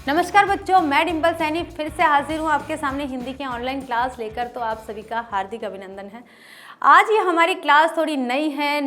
नमस्कार बच्चों, मैं डिम्पल सैनी फिर से हाजिर हूँ आपके सामने हिंदी की ऑनलाइन क्लास लेकर। तो आप सभी का हार्दिक अभिनंदन है। आज ये हमारी क्लास थोड़ी नई है,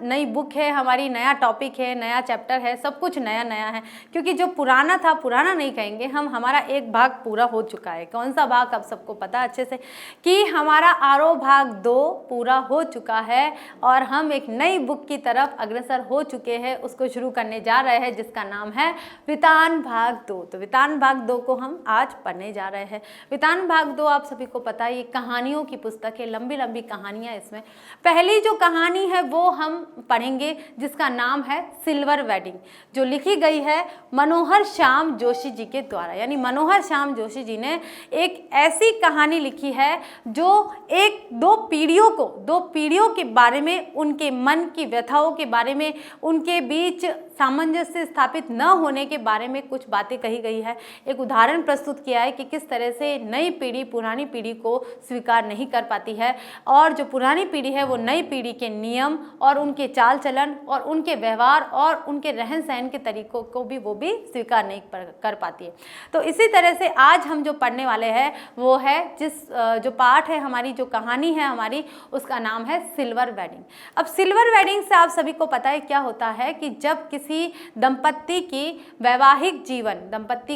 नई बुक है हमारी, नया टॉपिक है, नया चैप्टर है, सब कुछ नया नया है। क्योंकि जो पुराना था, पुराना नहीं कहेंगे हम, हमारा एक भाग पूरा हो चुका है। कौन सा भाग आप सबको पता अच्छे से कि हमारा आरोह भाग 2 पूरा हो चुका है और हम एक नई बुक की तरफ अग्रसर हो चुके हैं। उसको शुरू करने जा रहे हैं जिसका नाम है वितान भाग 2। तो वितान भाग 2 को हम आज पढ़ने जा रहे हैं। वितान भाग 2 आप सभी को पता है, ये कहानियों की पुस्तक है, लंबी लंबी कहानियाँ इसमें। पहली जो कहानी है वो हम पढ़ेंगे जिसका नाम है सिल्वर वेडिंग, जो लिखी गई है मनोहर श्याम जोशी जी के द्वारा। यानी मनोहर श्याम जोशी जी ने एक ऐसी कहानी लिखी है जो दो पीढ़ियों के बारे में, उनके मन की व्यथाओं के बारे में, उनके बीच सामंजस्य स्थापित न होने के बारे में कुछ बातें कही गई है। एक उदाहरण प्रस्तुत किया है कि किस तरह से नई पीढ़ी पुरानी पीढ़ी को स्वीकार नहीं कर पाती है और जो पुरानी पीढ़ी है वो नई पीढ़ी के नियम और उनके चाल चलन और उनके व्यवहार और उनके रहन सहन के तरीकों को भी वो भी स्वीकार नहीं कर पाती है। तो इसी तरह से आज हम जो पढ़ने वाले हैं वो है जो पाठ है, हमारी जो कहानी है हमारी, उसका नाम है सिल्वर वेडिंग। अब सिल्वर वेडिंग से आप सभी को पता है क्या होता है कि जब किसी दंपत्ति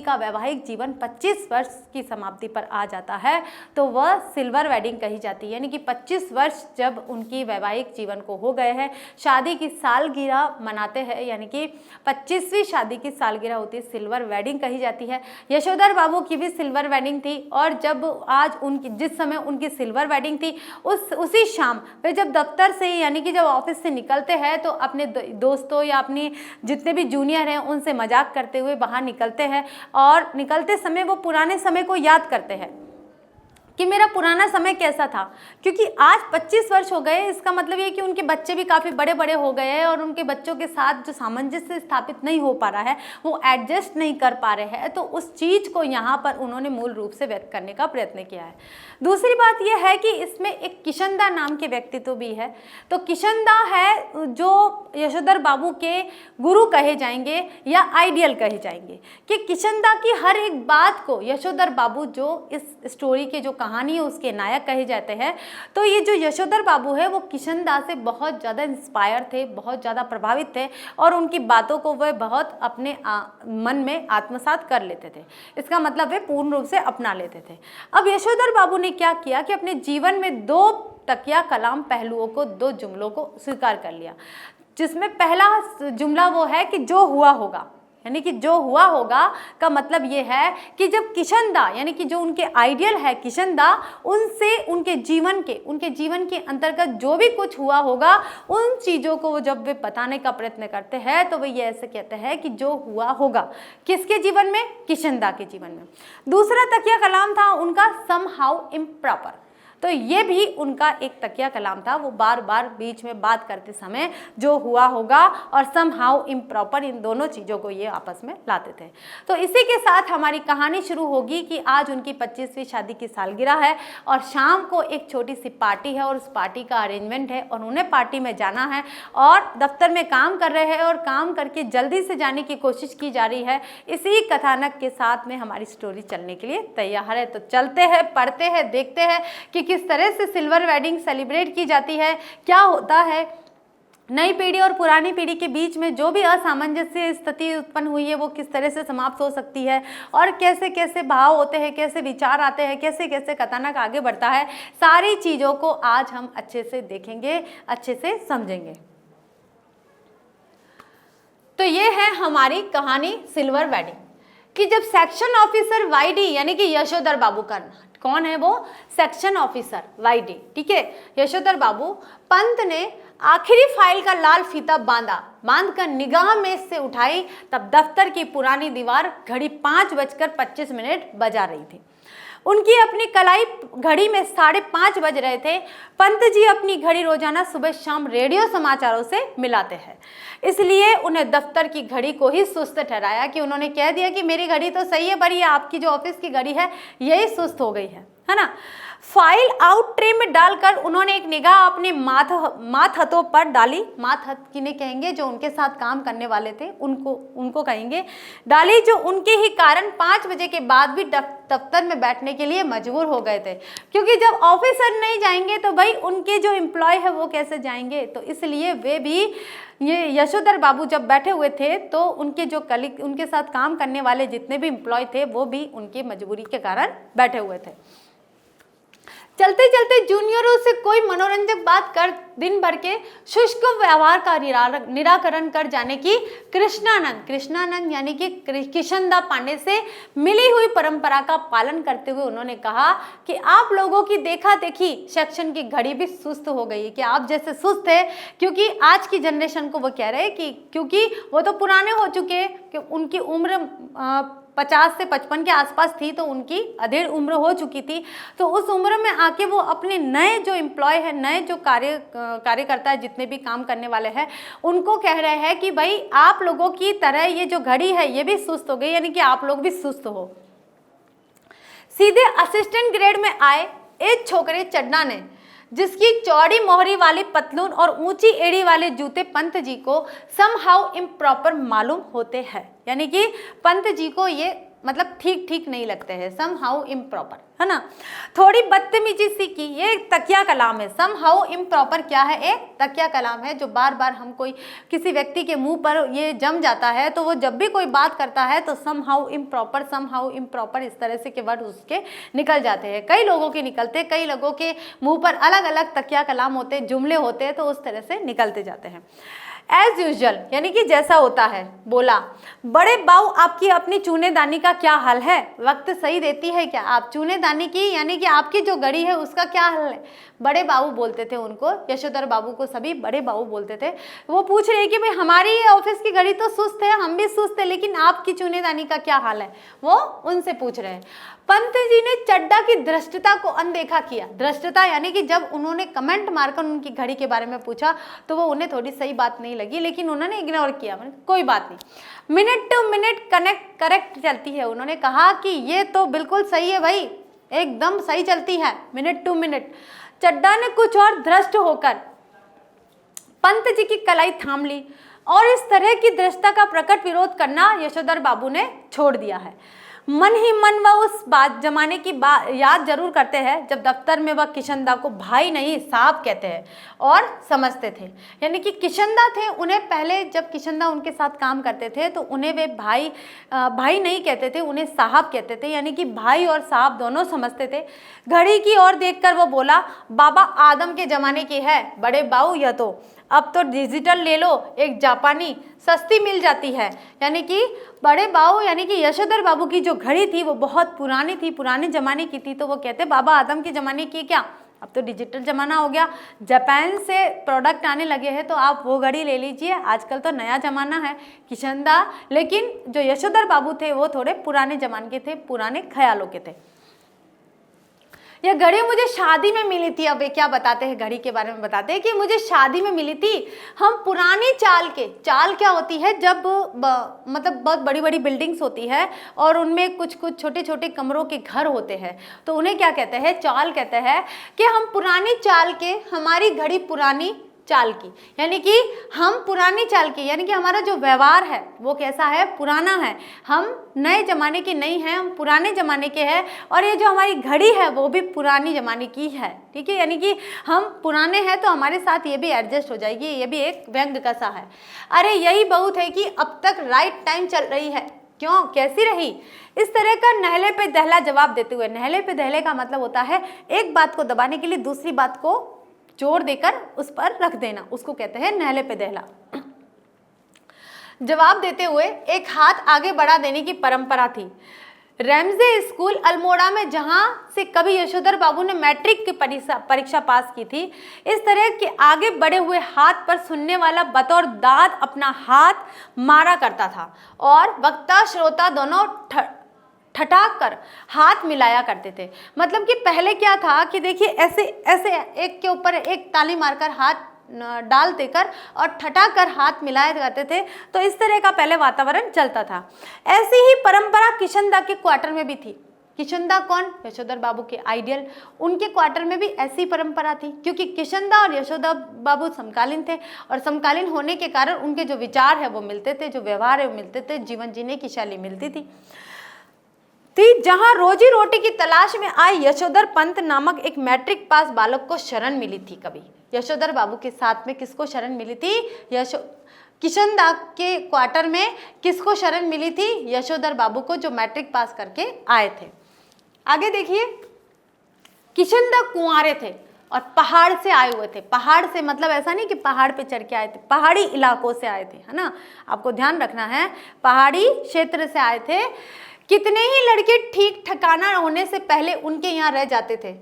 का वैवाहिक जीवन 25 वर्ष की समाप्ति पर आ जाता है तो वह सिल्वर वेडिंग कही जाती है। यानी कि 25 वर्ष जब उनकी वैवाहिक जीवन को हो गए हैं, शादी की सालगिरह मनाते हैं, यानी कि 25वीं शादी की सालगिरह होती है, सिल्वर वेडिंग कही जाती है। यशोधर बाबू की भी सिल्वर वेडिंग थी और जिस समय उनकी सिल्वर वेडिंग थी उसी शाम वे जब दफ्तर से यानी कि जब ऑफिस से निकलते हैं तो अपने दोस्तों या अपनी जितने भी जूनियर हैं उनसे मजाक करते हुए बाहर निकलते हैं और निकलते समय वो पुराने समय को याद करते हैं कि मेरा पुराना समय कैसा था। क्योंकि आज 25 वर्ष हो गए, इसका मतलब ये कि उनके बच्चे भी काफ़ी बड़े बड़े हो गए हैं और उनके बच्चों के साथ जो सामंजस्य स्थापित नहीं हो पा रहा है, वो एडजस्ट नहीं कर पा रहे हैं। तो उस चीज़ को यहाँ पर उन्होंने मूल रूप से व्यक्त करने का प्रयत्न किया है। दूसरी बात यह है कि इसमें एक किशनदा नाम के व्यक्तित्व भी है। तो किशनदा है जो यशोधर बाबू के गुरु कहे जाएंगे या आइडियल कहे जाएंगे, कि किशनदा की हर एक बात को यशोधर बाबू जो इस स्टोरी के जो कहानी है उसके नायक कहे जाते हैं। तो ये जो यशोधर बाबू है वो किशनदा से बहुत ज़्यादा इंस्पायर थे, बहुत ज़्यादा प्रभावित थे और उनकी बातों को वह बहुत अपने मन में आत्मसात कर लेते थे। इसका मतलब वे पूर्ण रूप से अपना लेते थे। अब यशोधर बाबू ने क्या किया कि अपने जीवन में 2 तकिया कलाम पहलुओं को, 2 जुमलों को स्वीकार कर लिया। जिसमें पहला जुमला वो है कि जो हुआ होगा, यानी कि जो हुआ होगा का मतलब ये है कि जब किशनदा यानी कि जो उनके आइडियल है किशनदा, उनसे उनके जीवन के अंतर्गत जो भी कुछ हुआ होगा उन चीज़ों को वो जब वे बताने का प्रयत्न करते हैं तो वे ये ऐसे कहते हैं कि जो हुआ होगा। किसके जीवन में? किशनदा के जीवन में। दूसरा तकिया कलाम था उनका समहाउ इम्प्रॉपर। तो ये भी उनका एक तकिया कलाम था। वो बार बार बीच में बात करते समय जो हुआ होगा और समहाउ इम्प्रॉपर, इन दोनों चीज़ों को ये आपस में लाते थे। तो इसी के साथ हमारी कहानी शुरू होगी कि आज उनकी 25वीं शादी की सालगिरह है और शाम को एक छोटी सी पार्टी है और उस पार्टी का अरेंजमेंट है और उन्हें पार्टी में जाना है और दफ्तर में काम कर रहे हैं और काम करके जल्दी से जाने की कोशिश की जा रही है। इसी कथानक के साथ में हमारी स्टोरी चलने के लिए तैयार है। तो चलते हैं, पढ़ते हैं, देखते हैं कि किस तरह से सिल्वर वेडिंग सेलिब्रेट की जाती है, क्या होता है नई पीढ़ी और पुरानी पीढ़ी के बीच में जो भी असामंजस्य स्थिति उत्पन्न हुई है वो किस तरह से समाप्त हो सकती है और कैसे कैसे भाव होते हैं, कैसे विचार आते हैं, कैसे कैसे कथानक आगे बढ़ता है। सारी चीज़ों को आज हम अच्छे से देखेंगे, अच्छे से समझेंगे। तो ये है हमारी कहानी सिल्वर वेडिंग कि जब सेक्शन ऑफिसर वाईडी यानी कि यशोधर बाबू का, कौन है वो? सेक्शन ऑफिसर वाईडी, ठीक है, यशोधर बाबू। पंत ने आखिरी फाइल का लाल फीता बांधकर निगाह में से उठाई तब दफ्तर की पुरानी दीवार घड़ी 5:25 बजा रही थी। उनकी अपनी कलाई घड़ी में 5:30 बज रहे थे। पंत जी अपनी घड़ी रोजाना सुबह शाम रेडियो समाचारों से मिलाते हैं, इसलिए उन्हें दफ्तर की घड़ी को ही सुस्त ठहराया कि उन्होंने कह दिया कि मेरी घड़ी तो सही है पर ये आपकी जो ऑफिस की घड़ी है यही सुस्त हो गई है। है ना। फाइल आउट ट्रे में डालकर उन्होंने एक निगाह अपने मातहतों पर डाली, मातहत किन्हें कहेंगे, जो उनके साथ काम करने वाले थे उनको कहेंगे, डाली, जो उनके ही कारण 5 बजे के बाद भी दफ्तर में बैठने के लिए मजबूर हो गए थे, क्योंकि जब ऑफिसर नहीं जाएंगे तो भाई उनके जो एम्प्लॉय है वो कैसे जाएंगे। तो इसलिए वे भी, ये यशोधर बाबू जब बैठे हुए थे तो उनके जो कलीग, उनके साथ काम करने वाले जितने भी एम्प्लॉय थे वो भी उनकी मजबूरी के कारण बैठे हुए थे। चलते चलते जूनियरों से कोई मनोरंजक बात कर दिन भर के शुष्क व्यवहार का निराकरण कर जाने की कृष्णानंद यानी कि किशनदा पांडे से मिली हुई परंपरा का पालन करते हुए उन्होंने कहा कि आप लोगों की देखा देखी सेक्शन की घड़ी भी सुस्त हो गई है, कि आप जैसे सुस्त है, क्योंकि आज की जनरेशन को वो कह रहे हैं कि क्योंकि वो तो पुराने हो चुके हैं, कि उनकी उम्र 50 से 55 के आसपास थी, तो उनकी अधेड़ उम्र हो चुकी थी। तो उस उम्र में आके वो अपने नए जो एम्प्लॉय है, नए जो कार्यकर्ता है, जितने भी काम करने वाले हैं, उनको कह रहे हैं कि भाई आप लोगों की तरह ये जो घड़ी है ये भी सुस्त हो गई, यानी कि आप लोग भी सुस्त हो। सीधे असिस्टेंट ग्रेड में आए एक छोकरे चड्डा ने, जिसकी चौड़ी मोहरी वाली पतलून और ऊंची एड़ी वाले जूते पंत जी को समहाउ इम्प्रॉपर मालूम होते हैं, यानी कि पंत जी को ये मतलब ठीक नहीं लगते हैं, समहाउ इम्प्रॉपर, है ना। थोड़ी बदतमीजी सी की, ये तकिया कलाम है। समहाउ इम्प्रॉपर क्या है? एक तकिया कलाम है, जो बार बार हम कोई किसी व्यक्ति के मुंह पर ये जम जाता है, तो वो जब भी कोई बात करता है तो समहाउ इम्प्रॉपर इस तरह से के वर्ड उसके निकल जाते हैं। कई लोगों के निकलते, कई लोगों के मुंह पर अलग अलग तकिया कलाम होते, जुमले होते हैं, तो उस तरह से निकलते जाते हैं। एज यूजल यानी कि जैसा होता है, बोला, बड़े बाऊ आपकी अपनी चूनेदानी का क्या हाल है? वक्त सही देती है क्या आप? चूनेदानी की यानी कि आपकी जो घड़ी है उसका क्या हाल है? बड़े बाबू बोलते थे उनको, यशोधर बाबू को सभी बड़े बाबू बोलते थे। वो पूछ रहे कि भाई हमारी ऑफिस की घड़ी तो सुस्त है, हम भी सुस्त है, लेकिन आपकी चूनेदानी का क्या हाल है? वो उनसे पूछ रहे हैं। पंत जी ने चड्डा की धृष्टता को अनदेखा किया। धृष्टता यानी कि जब उन्होंने कमेंट मारकर उनकी घड़ी के बारे में पूछा तो वो उन्हें थोड़ी सही बात नहीं लगी, लेकिन उन्होंने इग्नोर किया, कोई बात नहीं। मिनट टू मिनट करेक्ट चलती है। उन्होंने कहा कि ये तो बिल्कुल सही है भाई, एकदम सही चलती है, मिनट टू मिनट। चड्डा ने कुछ और धृष्ट होकर पंत जी की कलाई थाम ली और इस तरह की धृष्टता का प्रकट विरोध करना यशोधर बाबू ने छोड़ दिया है। मन ही मन वह उस जमाने की याद जरूर करते हैं जब दफ्तर में वह किशनदा को भाई नहीं साहब कहते हैं और समझते थे। यानी कि किशनदा थे, उन्हें पहले जब किशनदा उनके साथ काम करते थे तो उन्हें वे भाई नहीं कहते थे, उन्हें साहब कहते थे, यानी कि भाई और साहब दोनों समझते थे। घड़ी की ओर देखकर वो बोला, बाबा आदम के ज़माने की है बड़े बाऊ, यह तो अब तो डिजिटल ले लो, एक जापानी सस्ती मिल जाती है। यानी कि बड़े बाबू यानी कि यशोधर बाबू की जो घड़ी थी वो बहुत पुरानी थी, पुराने ज़माने की थी, तो वो कहते बाबा आदम के ज़माने की क्या, अब तो डिजिटल ज़माना हो गया, जापान से प्रोडक्ट आने लगे हैं, तो आप वो घड़ी ले लीजिए, आजकल तो नया ज़माना है किशनदा। लेकिन जो यशोधर बाबू थे वो थोड़े पुराने ज़माने के थे, पुराने ख्यालों के थे। यह घड़ी मुझे शादी में मिली थी। अब ये क्या बताते हैं, घड़ी के बारे में बताते हैं कि मुझे शादी में मिली थी। हम पुरानी चाल क्या होती है, जब मतलब बहुत बड़ी बड़ी बिल्डिंग्स होती है और उनमें कुछ छोटे छोटे कमरों के घर होते हैं, तो उन्हें क्या कहते हैं, चाल कहते हैं। कि हम पुरानी चाल के, हमारी घड़ी पुरानी चाल की, यानी कि हम पुरानी चाल की, यानी कि हमारा जो व्यवहार है वो कैसा है, पुराना है। हम नए ज़माने की नहीं है, हम पुराने ज़माने के हैं, और ये जो हमारी घड़ी है वो भी पुरानी ज़माने की है, ठीक है। यानी कि हम पुराने हैं तो हमारे साथ ये भी एडजस्ट हो जाएगी, ये भी एक व्यंग का सा है। अरे यही बहुत है कि अब तक राइट टाइम चल रही है, क्यों, कैसी रही? इस तरह का नहले पे दहला जवाब देते हुए, नहले पे दहले का मतलब होता है एक बात को दबाने के लिए दूसरी बात को जोर देकर उस पर रख देना, उसको कहते हैं नहले पे दहला। जवाब देते हुए एक हाथ आगे बढ़ा देने की परंपरा थी। रैमजे स्कूल अल्मोड़ा में, जहां से कभी यशोधर बाबू ने मैट्रिक की परीक्षा पास की थी, इस तरह के आगे बढ़े हुए हाथ पर सुनने वाला बतौर दाद अपना हाथ मारा करता था और वक्ता श्रोता दोनों ठठाक कर हाथ मिलाया करते थे। मतलब कि पहले क्या था कि देखिए ऐसे ऐसे एक के ऊपर एक ताली मारकर हाथ डाल देकर और ठठाक कर हाथ मिलाया करते थे, तो इस तरह का पहले वातावरण चलता था। ऐसी ही परंपरा किशनदा के क्वार्टर में भी थी। किशनदा कौन? यशोधर बाबू के आइडियल। उनके क्वार्टर में भी ऐसी परंपरा थी, क्योंकि किशनदा और यशोदा बाबू समकालीन थे और समकालीन होने के कारण उनके जो विचार है वो मिलते थे, जो व्यवहार है वो मिलते थे, जीवन जीने की शैली मिलती थी। जहां रोजी रोटी की तलाश में आए यशोधर पंत नामक एक मैट्रिक पास बालक को शरण मिली थी। कभी यशोधर बाबू के साथ में किसको शरण मिली थी? किशनदा के क्वार्टर में किसको शरण मिली थी? यशोधर बाबू को, जो मैट्रिक पास करके आए थे। आगे देखिए, किशनदा कुंवारे थे और पहाड़ से आए हुए थे। पहाड़ से मतलब ऐसा नहीं कि पहाड़ पे चढ़ के आए थे, पहाड़ी इलाकों से आए थे, है ना, आपको ध्यान रखना है, पहाड़ी क्षेत्र से आए थे। कितने ही लड़के ठीक ठिकाना होने से पहले उनके यहाँ रह जाते थे।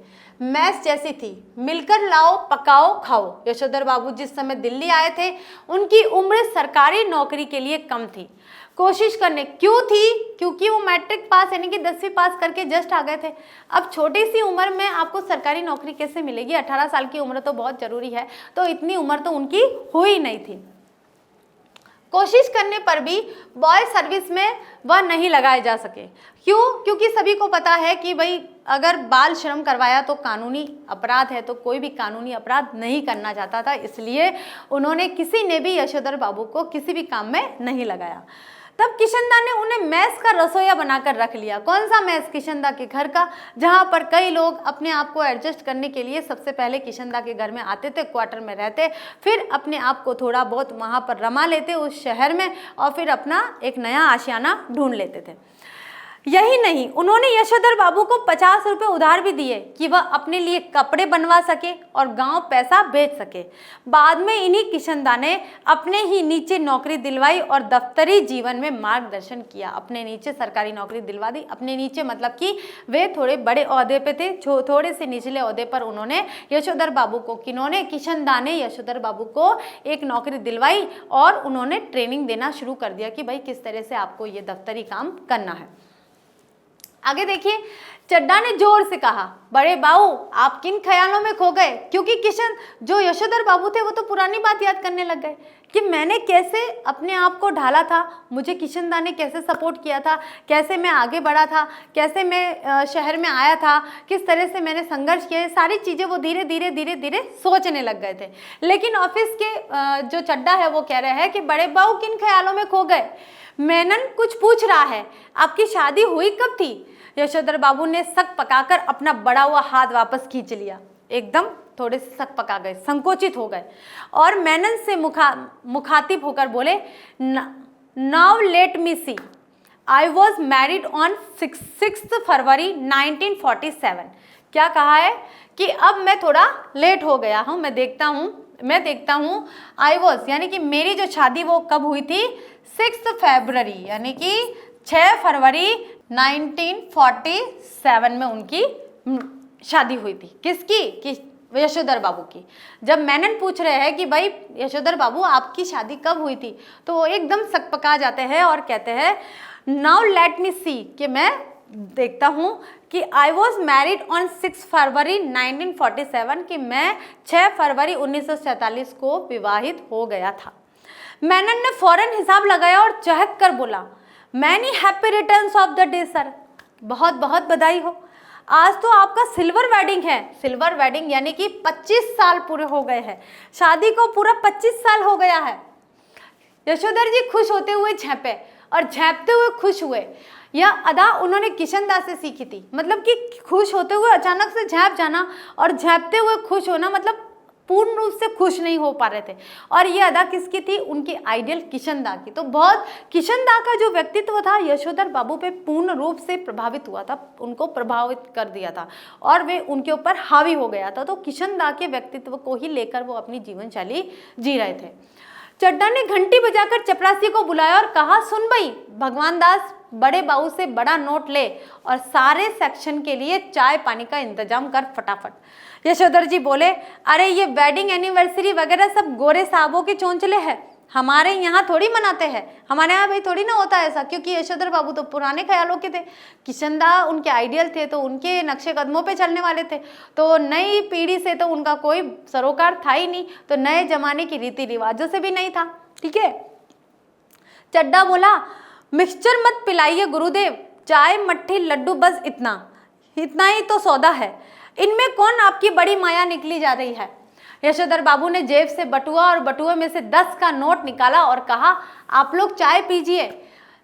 मैस जैसी थी, मिलकर लाओ पकाओ खाओ। यशोधर बाबू जिस समय दिल्ली आए थे उनकी उम्र सरकारी नौकरी के लिए कम थी। कोशिश करने क्यों थी? क्योंकि वो मैट्रिक पास यानी कि 10वीं पास करके जस्ट आ गए थे। अब छोटी सी उम्र में आपको सरकारी नौकरी कैसे मिलेगी? 18 साल की उम्र तो बहुत जरूरी है, तो इतनी उम्र तो उनकी हुई नहीं थी। कोशिश करने पर भी बॉय सर्विस में वह नहीं लगाए जा सके। क्यों? क्योंकि सभी को पता है कि भाई अगर बाल श्रम करवाया तो कानूनी अपराध है, तो कोई भी कानूनी अपराध नहीं करना चाहता था, इसलिए उन्होंने किसी ने भी यशोधर बाबू को किसी भी काम में नहीं लगाया। तब किशनदा ने उन्हें मैस का रसोईया बनाकर रख लिया। कौन सा मैस? किशनदा के घर का, जहां पर कई लोग अपने आप को एडजस्ट करने के लिए सबसे पहले किशनदा के घर में आते थे, क्वार्टर में रहते, फिर अपने आप को थोड़ा बहुत वहां पर रमा लेते उस शहर में और फिर अपना एक नया आशियाना ढूंढ लेते थे। यही नहीं, उन्होंने यशोधर बाबू को 50 रुपए उधार भी दिए कि वह अपने लिए कपड़े बनवा सके और गांव पैसा भेज सके। बाद में इन्हीं किशनदा ने अपने ही नीचे नौकरी दिलवाई और दफ्तरी जीवन में मार्गदर्शन किया। अपने नीचे सरकारी नौकरी दिलवा दी। अपने नीचे मतलब कि वे थोड़े बड़े ओहदे पे थे, थोड़े से निचले ओहदे पर उन्होंने यशोधर बाबू को, किन्होंने? किशनदा ने यशोधर बाबू को एक नौकरी दिलवाई और उन्होंने ट्रेनिंग देना शुरू कर दिया कि भाई किस तरह से आपको ये दफ्तरी काम करना है। आगे देखिए, चड्डा ने जोर से कहा, बड़े बाबू आप किन ख्यालों में खो गए? क्योंकि जो यशोधर बाबू थे वो तो पुरानी बात याद करने लग गए कि मैंने कैसे अपने आप को ढाला था, मुझे किशनदा ने कैसे सपोर्ट किया था, कैसे मैं आगे बढ़ा था, कैसे मैं शहर में आया था, किस तरह से मैंने संघर्ष किया, ये सारी चीज़ें वो धीरे धीरे धीरे धीरे सोचने लग गए थे। लेकिन ऑफिस के जो चड्डा है वो कह रहे हैं कि बड़े बाबू किन ख्यालों में खो गए? मेनन कुछ पूछ रहा है, आपकी शादी हुई कब थी? यशोधर बाबू ने सक पकाकर अपना बड़ा हुआ हाथ वापस खींच लिया। एकदम थोड़े से सक पका गए, संकोचित हो गए और मेनन से मुखातिब होकर बोले, now let me see, I was married on 6 February 1947। क्या कहा है कि अब मैं थोड़ा लेट हो गया हूँ, मैं देखता हूँ आई वॉज यानी कि मेरी जो शादी वो कब हुई थी? 6 फरवरी यानी कि 6 फरवरी 1947 में उनकी शादी हुई थी। किसकी? यशोधर बाबू की। जब मेनन पूछ रहे हैं कि भाई यशोधर बाबू आपकी शादी कब हुई थी, तो वो एकदम सकपका जाते हैं और कहते हैं, नाउ लेट मी सी, कि मैं देखता हूँ कि आई वॉज मैरिड ऑन 6 फरवरी 1947, कि मैं 6 फरवरी 1947 को विवाहित हो गया था। मेनन ने फौरन हिसाब लगाया और चहक कर बोला, many happy returns of the day sir, बहुत बहुत बधाई हो, आज तो आपका सिल्वर वेडिंग है। सिल्वर वेडिंग यानी कि 25 साल पूरे हो गए हैं, शादी को पूरा 25 साल हो गया है। यशोधर जी खुश होते हुए झेंपे और झेंपते हुए खुश हुए। यह अदा उन्होंने किशनदा से सीखी थी, मतलब कि खुश होते हुए अचानक से झेंप जाना और झेंपते हुए खुश होना, मतलब पूर्ण रूप से खुश नहीं हो पा रहे थे। और ये अदा किसकी थी? उनकी आइडियल किशनदा की। तो बहुत किशनदा का जो व्यक्तित्व था यशोधर बाबू पे पूर्ण रूप से प्रभावित हुआ था, उनको प्रभावित कर दिया था और वे उनके ऊपर हावी हो गया था। तो किशनदा के व्यक्तित्व को ही लेकर वो अपनी जीवन शैली जी रहे थे। चड्डा ने घंटी बजाकर चपरासी को बुलाया और कहा, सुन भाई, भगवान दास बड़े बाबू से बड़ा नोट ले और सारे सेक्शन के लिए चाय पानी का इंतजाम कर फटाफट। यशोधर जी बोले, अरे ये वेडिंग एनिवर्सरी वगैरह सब गोरे साहबों के चोंचले हैं, हमारे यहाँ थोड़ी मनाते हैं, हमारे यहाँ भाई थोड़ी ना होता ऐसा। क्योंकि यशोधर बाबू तो पुराने ख्यालों के थे, किशनदा उनके आइडियल थे, तो उनके नक्शे कदमों पे चलने वाले थे, तो नई पीढ़ी से तो उनका कोई सरोकार था ही नहीं, तो नए जमाने की रीति रिवाजों से भी नहीं था। ठीक है। चड्डा बोला, मिक्सचर मत पिलाइए गुरुदेव, चाय, मट्ठी, लड्डू, बस इतना इतना ही तो सौदा है। इनमें कौन आपकी बड़ी माया निकली जा रही है? यशोधर बाबू ने जेब से बटुआ और बटुए में से 10 का नोट निकाला और कहा, आप लोग चाय पीजिए।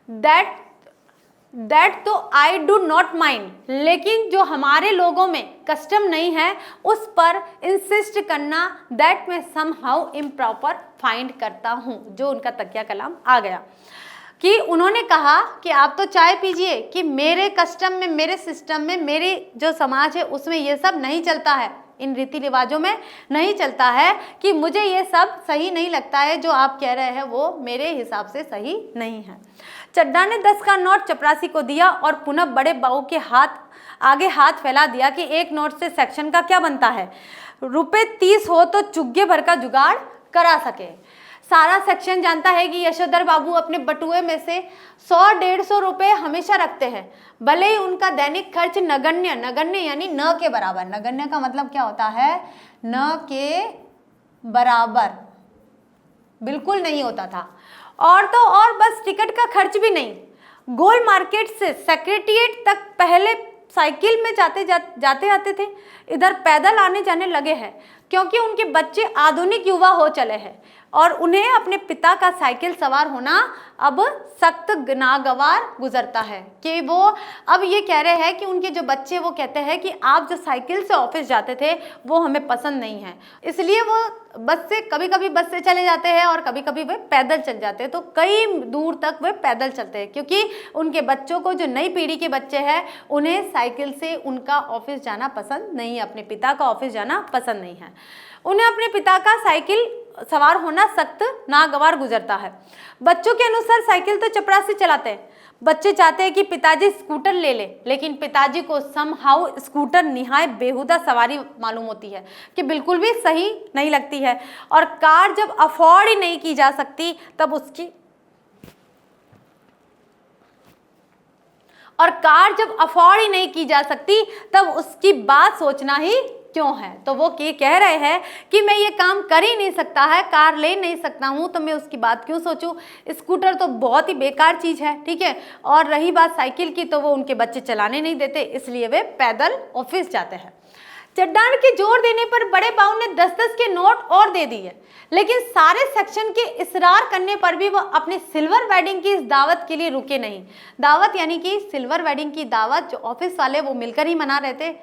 दैट तो आई डू नॉट माइंड, लेकिन जो हमारे लोगों में कस्टम नहीं है उस पर इंसिस्ट करना दैट मैं समहाउ इम्प्रॉपर फाइंड करता हूँ। जो उनका तकिया कलाम आ गया कि उन्होंने कहा कि आप तो चाय पीजिए, कि मेरे कस्टम में, मेरे सिस्टम में, मेरी जो समाज है उसमें ये सब नहीं चलता है, इन रीति रिवाजों में नहीं चलता है, कि मुझे ये सब सही नहीं लगता है, जो आप कह रहे हैं वो मेरे हिसाब से सही नहीं है। चड्ढा ने 10 का नोट चपरासी को दिया और पुनः बड़े बाबू के आगे हाथ फैला दिया कि एक नोट से सेक्शन का क्या बनता है, रुपए 30 हो तो चुग्गे भर का जुगाड़ करा सके। सारा सेक्शन जानता है कि यशोधर बाबू अपने बटुए में से 100-150 रुपए हमेशा रखते हैं, भले ही उनका दैनिक खर्च नगण्य यानी न के बराबर, नगण्य का मतलब क्या होता है, न के बराबर बिल्कुल नहीं होता था, और तो और बस टिकट का खर्च भी नहीं। गोल मार्केट से सेक्रेटेरिएट तक पहले साइकिल में जाते आते थे, इधर पैदल आने जाने लगे हैं, क्योंकि उनके बच्चे आधुनिक युवा हो चले हैं और उन्हें अपने पिता का साइकिल सवार होना अब सख्त नागवार गुजरता है। कि वो अब ये कह रहे हैं कि उनके जो बच्चे वो कहते हैं कि आप जो साइकिल से ऑफिस जाते थे वो हमें पसंद नहीं है, इसलिए वो कभी कभी बस से चले जाते हैं और कभी कभी वे पैदल चल जाते हैं। तो कई दूर तक वे पैदल चलते हैं, क्योंकि उनके बच्चों को, जो नई पीढ़ी के बच्चे हैं, उन्हें साइकिल से उनका ऑफिस जाना पसंद नहीं है, अपने पिता का ऑफिस जाना पसंद नहीं है। उन्हें अपने पिता का साइकिल सवार होना सख्त नागवार गुजरता है। बच्चों के अनुसार साइकिल तो चपरासी चलाते हैं, बच्चे चाहते हैं कि पिताजी स्कूटर ले ले, लेकिन पिताजी को समहाउ स्कूटर निहाय बेहुदा सवारी मालूम होती है, कि बिल्कुल भी सही नहीं लगती है। और कार जब अफोर्ड ही नहीं की जा सकती तब उसकी बात सोचना ही क्यों है। तो वो कह रहे हैं कि मैं ये काम कर ही नहीं सकता है, कार ले नहीं सकता हूँ, तो मैं उसकी बात क्यों सोचूं, स्कूटर तो बहुत ही बेकार चीज़ है, ठीक है। और रही बात साइकिल की, तो वो उनके बच्चे चलाने नहीं देते, इसलिए वे पैदल ऑफिस जाते हैं। चड्ढा के जोर देने पर बड़े बाबू ने 10-10 के नोट और दे दिए, लेकिन सारे सेक्शन के इसरार करने पर भी वह अपनी सिल्वर वेडिंग की इस दावत के लिए रुके नहीं। दावत यानी कि सिल्वर वेडिंग की दावत जो ऑफिस वाले वो मिलकर ही मना रहे थे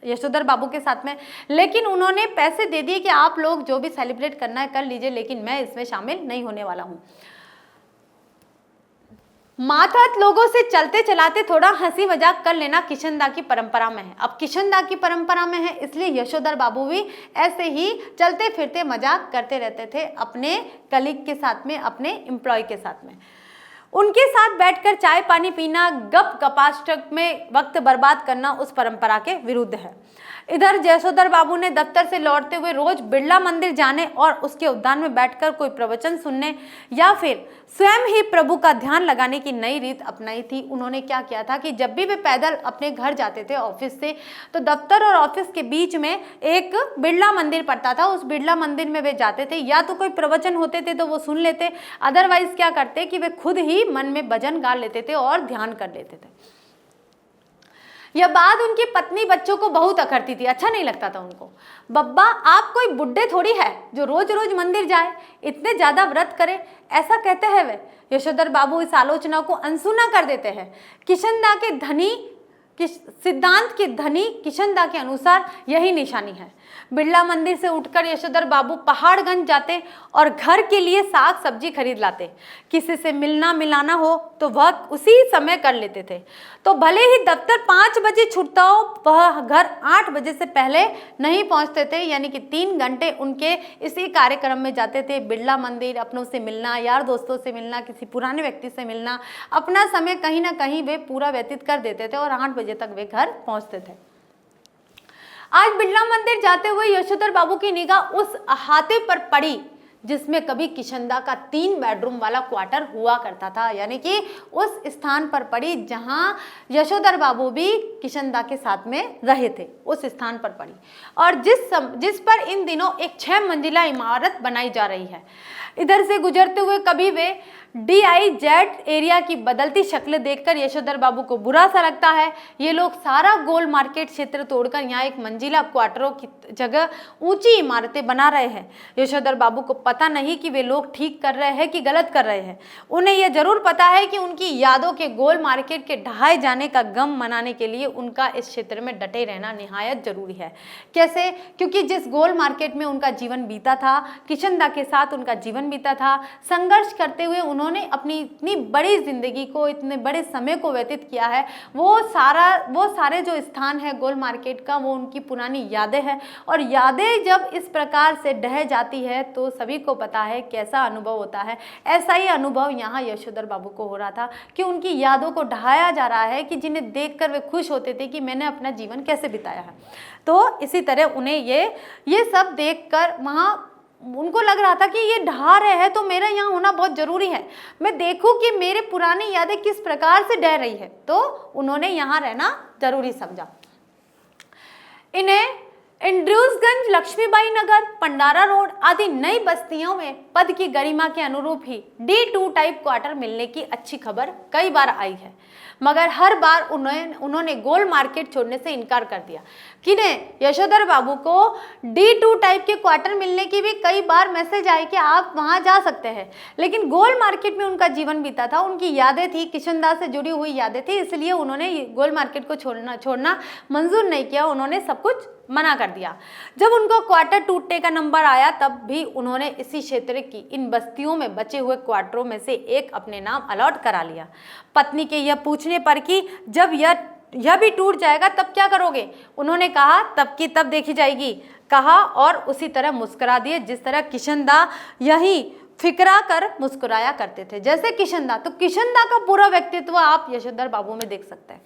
यशोधर बाबू के साथ में, लेकिन उन्होंने पैसे दे दिए कि आप लोग जो भी सेलिब्रेट करना है कर लीजिए, लेकिन मैं इसमें शामिल नहीं होने वाला हूँ। मातहत लोगों से चलते चलाते थोड़ा हंसी मजाक कर लेना किशनदा की परंपरा में है। अब किशनदा की परंपरा में है, इसलिए यशोधर बाबू भी ऐसे ही चलते फिरते मजाक करते रहते थे अपने कलीग के साथ में, अपने एम्प्लॉय के साथ में। उनके साथ बैठकर चाय पानी पीना, गप गपाष्टक में वक्त बर्बाद करना उस परंपरा के विरुद्ध है। इधर यशोधर बाबू ने दफ्तर से लौटते हुए रोज बिरला मंदिर जाने और उसके उद्यान में बैठकर कोई प्रवचन सुनने या फिर स्वयं ही प्रभु का ध्यान लगाने की नई रीत अपनाई थी। उन्होंने क्या किया था कि जब भी वे पैदल अपने घर जाते थे ऑफिस से, तो दफ्तर और ऑफिस के बीच में एक बिरला मंदिर पड़ता था, उस बिरला मंदिर में वे जाते थे, या तो कोई प्रवचन होते थे तो वो सुन लेते, अदरवाइज क्या करते कि वे खुद ही मन में भजन गा लेते थे और ध्यान कर लेते थे। यह बात उनकी पत्नी बच्चों को बहुत अखरती थी, अच्छा नहीं लगता था उनको। बब्बा आप कोई बुड्ढे थोड़ी है जो रोज रोज मंदिर जाए, इतने ज्यादा व्रत करे, ऐसा कहते हैं वे। यशोधर बाबू इस आलोचना को अनसुना कर देते हैं। किशनदा के सिद्धांत के धनी किशनदा के अनुसार यही निशानी है। बिरला मंदिर से उठकर यशोधर बाबू पहाड़गंज जाते और घर के लिए साग सब्जी खरीद लाते। किसी से मिलना मिलाना हो तो वह उसी समय कर लेते थे। तो भले ही दफ्तर 5 बजे छूटता हो, वह घर 8 बजे से पहले नहीं पहुंचते थे, यानी कि 3 घंटे उनके इसी कार्यक्रम में जाते थे। बिरला मंदिर, अपनों से मिलना, यार दोस्तों से मिलना, किसी पुराने व्यक्ति से मिलना, अपना समय कहीं ना कहीं वे पूरा व्यतीत कर देते थे और 8 बजे तक वे घर पहुंचते थे। आज बिरला मंदिर जाते हुए यशोधर बाबू की निगाह उस अहाते पर पड़ी जिसमें कभी किशनदा का 3 बेडरूम वाला क्वार्टर हुआ करता था, यानी कि उस स्थान पर पड़ी जहां यशोधर बाबू भी किशनदा के साथ में रहे थे, उस स्थान पर पड़ी। और जिस पर इन दिनों एक 6 मंजिला इमारत बनाई जा रही है। इधर से गुजरते हुए कभी वे DIZ एरिया की बदलती शक्ल देखकर यशोधर बाबू को बुरा सा लगता है। ये लोग सारा गोल मार्केट क्षेत्र तोड़कर यहाँ एक मंजिला क्वार्टरों की जगह ऊंची इमारतें बना रहे हैं। यशोधर बाबू को पता नहीं कि वे लोग ठीक कर रहे हैं कि गलत कर रहे हैं। उन्हें यह जरूर पता है कि उनकी यादों के गोल मार्केट के ढहाए जाने का गम मनाने के लिए उनका इस क्षेत्र में डटे रहना निहायत जरूरी है। कैसे? क्योंकि जिस गोल मार्केट में उनका जीवन बीता था, किशनदा के साथ उनका जीवन बीता था, संघर्ष करते हुए उन्होंने अपनी इतनी बड़ी जिंदगी को, इतने बड़े समय को व्यतीत किया है, वो सारे जो स्थान है गोल मार्केट का, वो उनकी पुरानी यादें हैं। और यादें जब इस प्रकार से ढह जाती है तो सभी को पता है कैसा अनुभव होता है। ऐसा ही अनुभव यहाँ यशोधर बाबू को हो रहा था कि उनकी यादों को ढहाया जा रहा है, कि जिन्हें देखकर वे खुश होते थे कि मैंने अपना जीवन कैसे बिताया है। तो इसी तरह उन्हें ये सब देखकर वहाँ उनको लग रहा था कि ये ढहा रहे हैं तो मेरा यहाँ होना बहुत ज़रूरी है, मैं देखूँ कि मेरे पुरानी यादें किस प्रकार से ढह रही है, तो उन्होंने यहाँ रहना ज़रूरी समझा। इन्हें एंड्रयूसगंज, लक्ष्मीबाई नगर, पंडारा रोड आदि नई बस्तियों में पद की गरिमा के अनुरूप ही D2 टाइप क्वार्टर मिलने की अच्छी खबर कई बार आई है, मगर हर बार उन्होंने गोल मार्केट छोड़ने से इनकार कर दिया। किन्हें? यशोधर बाबू को D2 टाइप के क्वार्टर मिलने की भी कई बार मैसेज आए कि आप वहां जा सकते हैं, लेकिन गोल मार्केट में उनका जीवन बीता था, उनकी यादें थी, किशनदा से जुड़ी हुई यादें थी, इसलिए उन्होंने गोल मार्केट को छोड़ना मंजूर नहीं किया, उन्होंने सब कुछ मना कर दिया। जब उनको क्वार्टर टूटने का नंबर आया तब भी उन्होंने इसी क्षेत्र की इन बस्तियों में बचे हुए क्वार्टरों में से एक अपने नाम अलॉट करा लिया। पत्नी के यह पूछने पर कि जब यह भी टूट जाएगा तब क्या करोगे, उन्होंने कहा तब की तब देखी जाएगी, कहा और उसी तरह मुस्कुरा दिए जिस तरह किशनदा यही फिकरा कर मुस्कुराया करते थे। जैसे किशनदा, तो किशनदा का पूरा व्यक्तित्व आप यशोधर बाबू में देख सकते हैं।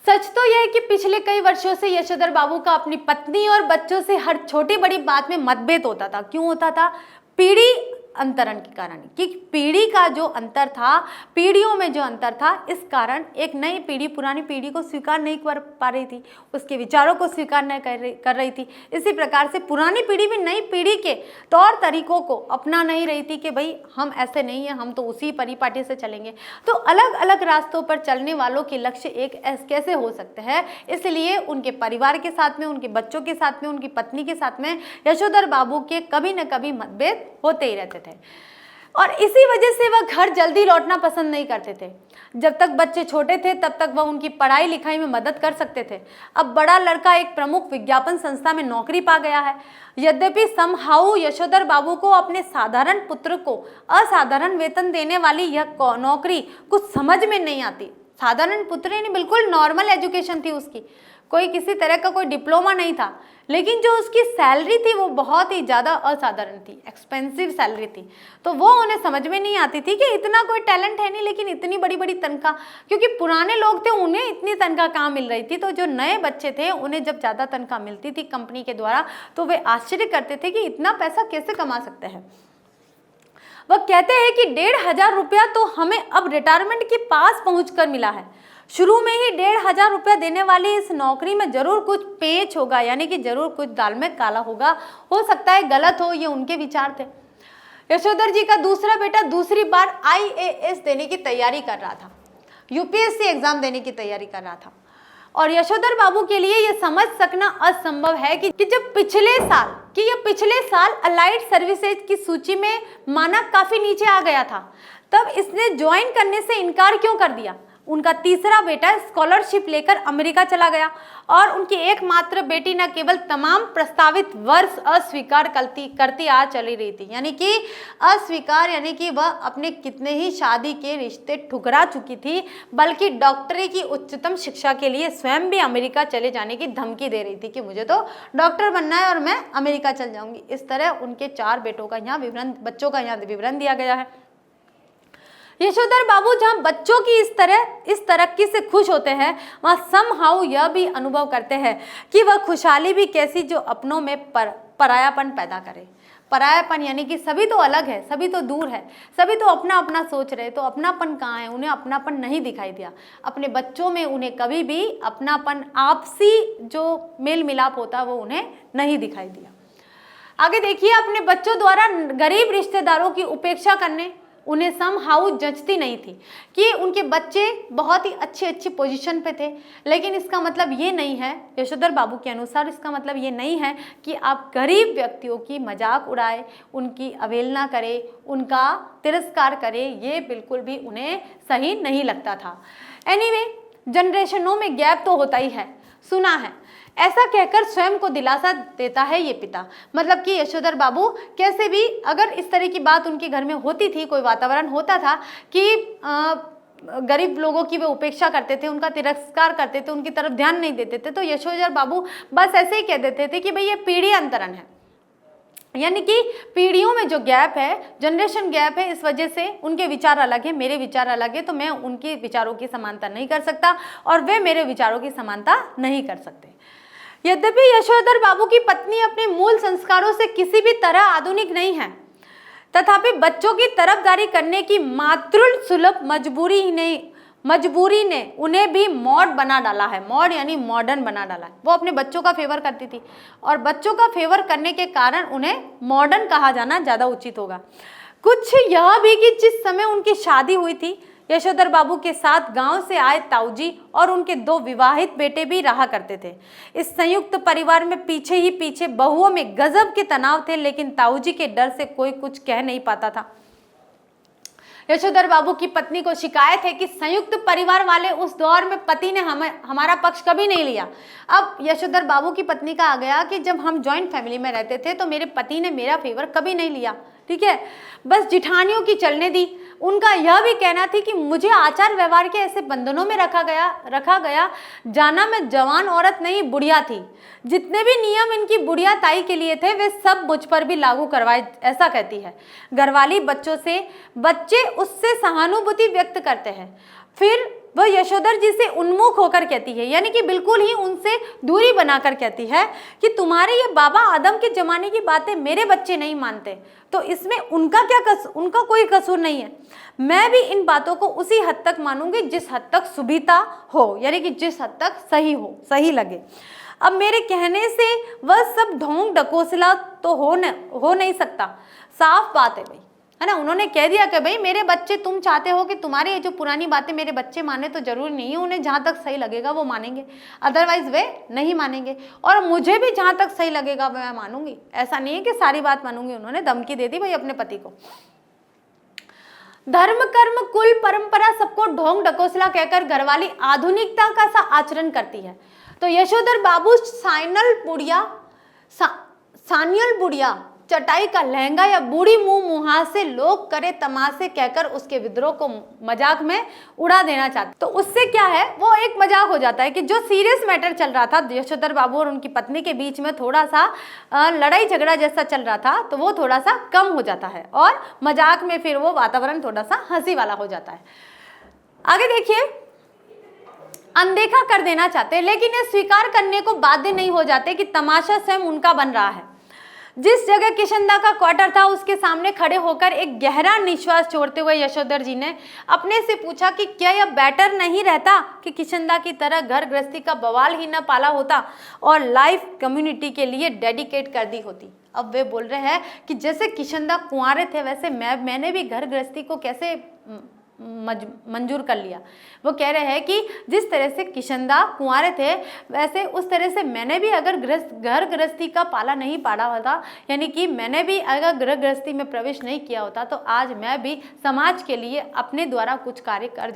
सच तो यह है कि पिछले कई वर्षों से यशोधर बाबू का अपनी पत्नी और बच्चों से हर छोटी बड़ी बात में मतभेद होता था। क्यों होता था? पीढ़ी अंतरण के कारण, कि पीढ़ी का जो अंतर था, पीढ़ियों में जो अंतर था, इस कारण एक नई पीढ़ी पुरानी पीढ़ी को स्वीकार नहीं कर पा रही थी, उसके विचारों को स्वीकार नहीं कर रही थी। इसी प्रकार से पुरानी पीढ़ी भी नई पीढ़ी के तौर तरीकों को अपना नहीं रही थी कि भाई हम ऐसे नहीं हैं, हम तो उसी परिपाटी से चलेंगे। तो अलग अलग रास्तों पर चलने वालों के लक्ष्य एक कैसे हो सकते हैं, इसलिए उनके परिवार के साथ में, उनके बच्चों के साथ में, उनकी पत्नी के साथ में यशोधर बाबू के कभी न कभी मतभेद होते ही रहते थे। और इसी वजह से वह घर जल्दी लौटना पसंद नहीं करते थे। जब तक बच्चे छोटे थे तब तक वह उनकी पढ़ाई लिखाई में मदद कर सकते थे। अब बड़ा लड़का एक प्रमुख विज्ञापन संस्था में नौकरी पा गया है। यद्यपि समहाउ यशोधर बाबू को अपने साधारण पुत्र को असाधारण वेतन देने वाली यह नौकरी कुछ समझ में नहीं आती। साधारण पुत्र यानी बिल्कुल नॉर्मल एजुकेशन थी उसकी, कोई किसी तरह का कोई डिप्लोमा नहीं था, लेकिन जो उसकी सैलरी थी वो बहुत ही ज़्यादा असाधारण थी, एक्सपेंसिव सैलरी थी। तो वो उन्हें समझ में नहीं आती थी कि इतना कोई टैलेंट है नहीं, लेकिन इतनी बड़ी बड़ी तनख्वाह, क्योंकि पुराने लोग थे उन्हें इतनी तनख्वाह कहाँ मिल रही थी। तो जो नए बच्चे थे उन्हें जब ज़्यादा तनख्वाह मिलती थी कंपनी के द्वारा तो वे आश्चर्य करते थे कि इतना पैसा कैसे कमा सकते हैं। वह कहते हैं कि 1,500 रुपया तो हमें अब रिटायरमेंट के पास पहुंचकर मिला है। शुरू में ही 1,500 रुपया देने वाली इस नौकरी में जरूर कुछ पेच होगा, यानी कि जरूर कुछ दाल में काला होगा, हो सकता है गलत हो, ये उनके विचार थे। यशोधर जी का दूसरा बेटा दूसरी बार IAS देने की तैयारी कर रहा था, UPSC एग्जाम देने की तैयारी कर रहा था, और यशोधर बाबू के लिए यह समझ सकना असंभव है कि जब पिछले साल अलाइड सर्विसेज की सूची में मानक काफी नीचे आ गया था, तब इसने ज्वाइन करने से इनकार क्यों कर दिया। उनका तीसरा बेटा स्कॉलरशिप लेकर अमेरिका चला गया और उनकी एकमात्र बेटी न केवल तमाम प्रस्तावित वर्ष अस्वीकार करती आ चली रही थी, यानी कि अस्वीकार, यानी कि वह अपने कितने ही शादी के रिश्ते ठुकरा चुकी थी, बल्कि डॉक्टरी की उच्चतम शिक्षा के लिए स्वयं भी अमेरिका चले जाने की धमकी दे रही थी कि मुझे तो डॉक्टर बनना है और मैं अमेरिका चल जाऊंगी। इस तरह उनके 4 बेटों का यहाँ बच्चों का यहाँ विवरण दिया गया है। यशोधर बाबू जहां बच्चों की इस तरक्की से खुश होते हैं, वहां समहाउ यह भी अनुभव करते हैं कि वह खुशहाली भी कैसी जो अपनों में परायापन पैदा करे। परायापन यानी कि सभी तो अलग है, सभी तो दूर है, सभी तो अपना अपना सोच रहे, तो अपनापन कहाँ है, उन्हें अपनापन नहीं दिखाई दिया। अपने बच्चों में उन्हें कभी भी अपनापन, आपसी जो मेल मिलाप होता वो उन्हें नहीं दिखाई दिया। आगे देखिए, अपने बच्चों द्वारा गरीब रिश्तेदारों की उपेक्षा करने उन्हें समहाउ जचती नहीं थी कि उनके बच्चे बहुत ही अच्छी पोजीशन पे थे, लेकिन इसका मतलब ये नहीं है, यशोधर बाबू के अनुसार इसका मतलब ये नहीं है कि आप गरीब व्यक्तियों की मजाक उड़ाए, उनकी अवहेलना करें, उनका तिरस्कार करें, ये बिल्कुल भी उन्हें सही नहीं लगता था। एनीवे, जनरेशनों में गैप तो होता ही है, सुना है, ऐसा कहकर स्वयं को दिलासा देता है ये पिता। मतलब कि यशोधर बाबू कैसे भी, अगर इस तरह की बात उनके घर में होती थी, कोई वातावरण होता था कि गरीब लोगों की वे उपेक्षा करते थे, उनका तिरस्कार करते थे, उनकी तरफ ध्यान नहीं देते थे, तो यशोधर बाबू बस ऐसे ही कह देते थे कि भाई ये पीढ़ी अंतरण है, यानी कि पीढ़ियों में जो गैप है, जनरेशन गैप है, इस वजह से उनके विचार अलग है, मेरे विचार अलग है, तो मैं उनके विचारों की समानता नहीं कर सकता और वे मेरे विचारों की समानता नहीं कर सकते। यद्यपि यशोधर बाबू की पत्नी अपने मूल संस्कारों से किसी भी तरह आधुनिक नहीं है, तथापि बच्चों की तरफदारी करने की मातृल सुलभ मजबूरी ने उन्हें भी मॉड बना डाला है। मॉड यानी मॉडर्न बना डाला है। वो अपने बच्चों का फेवर करती थी और बच्चों का फेवर करने के कारण उन्हें मॉडर्न कहा जाना ज़्यादा उचित होगा। कुछ यह भी कि जिस समय उनकी शादी हुई थी, यशोधर बाबू के साथ गांव से आए ताऊजी और उनके 2 विवाहित बेटे भी रहा करते थे। इस संयुक्त परिवार में पीछे बहुओं में गजब के तनाव थे, लेकिन ताऊजी के डर से कोई कुछ कह नहीं पाता था। यशोधर बाबू की पत्नी को शिकायत है कि संयुक्त परिवार वाले उस दौर में पति ने हमारा पक्ष कभी नहीं लिया। अब यशोधर बाबू की पत्नी का आ गया कि जब हम जॉइंट फैमिली में रहते थे तो मेरे पति ने मेरा फेवर कभी नहीं लिया, ठीक है, बस जिठानियों की चलने दी। उनका यह भी कहना थी कि मुझे आचार व्यवहार के ऐसे बंधनों में रखा गया जाना मैं जवान औरत नहीं बुढ़िया थी। जितने भी नियम इनकी बुढ़िया ताई के लिए थे वे सब मुझ पर भी लागू करवाए, ऐसा कहती है। घरवाली बच्चे उससे सहानुभूति व्यक्त करते हैं, फिर वह यशोधर जी से उन्मुख होकर कहती है, यानी कि बिल्कुल ही उनसे दूरी बनाकर कहती है कि तुम्हारे ये बाबा आदम के जमाने की बातें मेरे बच्चे नहीं मानते, तो इसमें उनका कोई कसूर नहीं है। मैं भी इन बातों को उसी हद तक मानूंगी जिस हद तक सुविधा हो, यानी कि जिस हद तक सही लगे। अब मेरे कहने से वह सब ढोंग डकोसला तो हो नहीं सकता, साफ बात है भाई, है ना। उन्होंने कह दिया कि भाई मेरे बच्चे, तुम चाहते हो कि तुम्हारी ये जो पुरानी बातें मेरे बच्चे माने, तो जरूरी नहीं है, उन्हें जहाँ तक सही लगेगा वो मानेंगे, अदरवाइज वे नहीं मानेंगे, और मुझे भी जहाँ तक सही लगेगा मैं मानूंगी, ऐसा नहीं है कि सारी बात मानूंगी। उन्होंने धमकी दे दी भाई अपने पति को। धर्म कर्म कुल परंपरा सबको ढोंग डकोसला कहकर घरवाली आधुनिकता का सा आचरण करती है। तो यशोधर बाबू सानियल बुढ़िया चटाई का लहंगा या बूढ़ी मुंह मुहां से लोग करे तमाशे कहकर उसके विद्रोह को मजाक में उड़ा देना चाहते। तो उससे क्या है, वो एक मजाक हो जाता है कि जो सीरियस मैटर चल रहा था यशोधर बाबू और उनकी पत्नी के बीच में, थोड़ा सा लड़ाई झगड़ा जैसा चल रहा था, तो वो थोड़ा सा कम हो जाता है और मजाक में फिर वो वातावरण थोड़ा सा हंसी वाला हो जाता है। आगे देखिए, अनदेखा कर देना चाहते, लेकिन ये स्वीकार करने को बाध्य नहीं हो जाते कि तमाशा स्वयं उनका बन रहा है। जिस जगह किशनदा का क्वार्टर था उसके सामने खड़े होकर एक गहरा निश्वास छोड़ते हुए यशोधर जी ने अपने से पूछा कि क्या यह बेटर नहीं रहता कि किशनदा की तरह घर गृहस्थी का बवाल ही न पाला होता और लाइफ कम्युनिटी के लिए डेडिकेट कर दी होती। अब वे बोल रहे हैं कि जैसे किशनदा कुंवारे थे वैसे मैंने भी घर गृहस्थी को कैसे मंजूर कर लिया। वो कह रहे हैं कि जिस तरह से किशनदा कुंवारे थे वैसे उस तरह से मैंने भी अगर घर गृहस्थी का पाला नहीं पाड़ा होता, यानी कि मैंने भी अगर घर गृहस्थी में प्रवेश नहीं किया होता, तो आज मैं भी समाज के लिए अपने द्वारा कुछ कार्य कर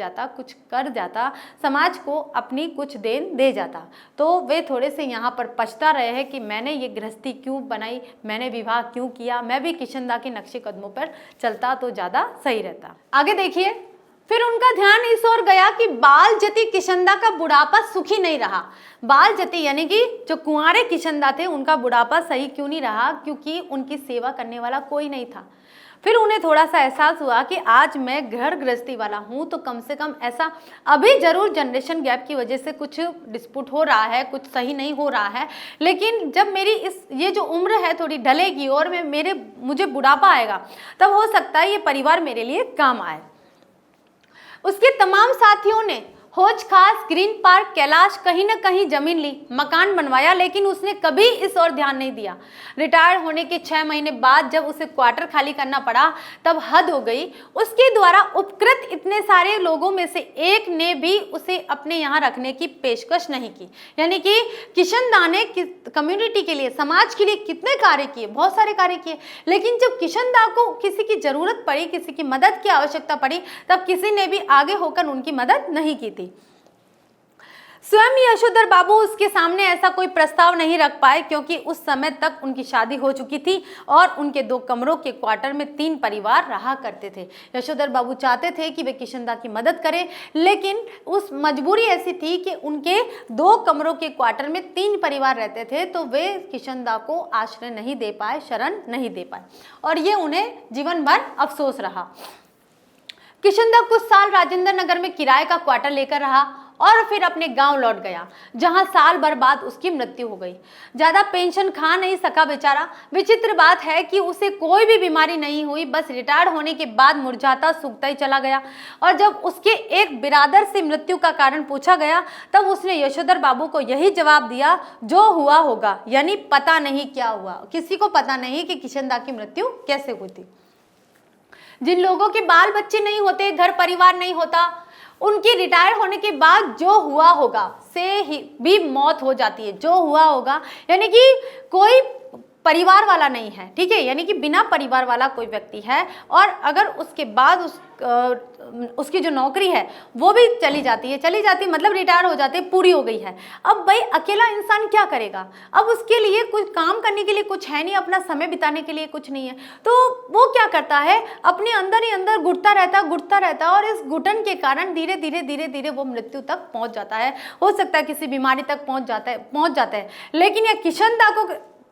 जाता, समाज को अपनी कुछ देन दे जाता। तो वे थोड़े से यहाँ पर पछता रहे हैं कि मैंने ये गृहस्थी क्यों बनाई, मैंने विवाह क्यों किया, मैं भी किशनदा के नक्शे कदमों पर चलता तो ज़्यादा सही रहता। आगे देखिए, फिर उनका ध्यान इस ओर गया कि बाल जति किशनदा का बुढ़ापा सुखी नहीं रहा। बाल जति यानी कि जो कुंवारे किशनदा थे उनका बुढ़ापा सही क्यों नहीं रहा, क्योंकि उनकी सेवा करने वाला कोई नहीं था। फिर उन्हें थोड़ा सा एहसास हुआ कि आज मैं घर गृहस्थी वाला हूँ, तो कम से कम ऐसा अभी जरूर जनरेशन गैप की वजह से कुछ डिस्प्यूट हो रहा है, कुछ सही नहीं हो रहा है, लेकिन जब मेरी ये जो उम्र है थोड़ी ढलेगी और मुझे बुढ़ापा आएगा, तब हो सकता है ये परिवार मेरे लिए काम आए। उसके तमाम साथियों ने हौज खास, ग्रीन पार्क, कैलाश, कहीं ना कहीं जमीन ली, मकान बनवाया, लेकिन उसने कभी इस ओर ध्यान नहीं दिया। रिटायर होने के 6 महीने बाद जब उसे क्वार्टर खाली करना पड़ा तब हद हो गई। उसके द्वारा उपकृत इतने सारे लोगों में से एक ने भी उसे अपने यहाँ रखने की पेशकश नहीं की। यानी कि किशन दा ने कम्युनिटी के लिए, समाज के लिए कितने कार्य किए, बहुत सारे कार्य किए, लेकिन जब किशन दा को किसी की जरूरत पड़ी, किसी की मदद की आवश्यकता पड़ी, तब किसी ने भी आगे होकर उनकी मदद नहीं की थी। स्वयं यशोधर बाबू उसके सामने ऐसा कोई प्रस्ताव नहीं रख पाए, क्योंकि उस समय तक उनकी शादी हो चुकी थी और उनके 2 कमरों के क्वार्टर में 3 परिवार रहा करते थे। यशोधर बाबू चाहते थे कि वे किशन दा की मदद करें, लेकिन उस मजबूरी ऐसी थी कि उनके 2 कमरों के क्वार्टर में 3 परिवार रहते थे, तो वे किशन दा को आश्रय नहीं दे पाए, शरण नहीं दे पाए, और ये उन्हें जीवन भर अफसोस रहा। किशन दा कुछ साल राजेंद्र नगर में किराए का क्वार्टर लेकर रहा और फिर अपने गांव लौट गया, जहां साल भर बाद उसकी मृत्यु हो गई। ज्यादा पेंशन खा नहीं सका बेचारा। विचित्र बात है कि उसे कोई भी बीमारी नहीं हुई, बस रिटायर होने के बाद मुरझाता सूखता ही चला गया। और जब उसके एक बिरादर से मृत्यु का कारण पूछा गया, तब उसने यशोधर बाबू को यही जवाब दिया, जो हुआ होगा, यानी पता नहीं क्या हुआ। किसी को पता नहीं कि किशन दा की मृत्यु कैसे हुई थी। जिन लोगों के बाल बच्चे नहीं होते, घर परिवार नहीं होता, उनके रिटायर होने के बाद जो हुआ होगा से ही भी मौत हो जाती है। जो हुआ होगा यानी कि कोई परिवार वाला नहीं है, ठीक है, यानी कि बिना परिवार वाला कोई व्यक्ति है, और अगर उसके बाद उसकी जो नौकरी है वो भी चली जाती मतलब रिटायर हो जाती है, पूरी हो गई है। अब भाई अकेला इंसान क्या करेगा? अब उसके लिए कुछ काम करने के लिए कुछ है नहीं, अपना समय बिताने के लिए कुछ नहीं है, तो वो क्या करता है, अपने अंदर ही अंदर घुटता रहता और इस घुटन के कारण धीरे धीरे वो मृत्यु तक पहुंच जाता है। हो सकता है किसी बीमारी तक पहुंच जाता है। लेकिन यह किशन दा को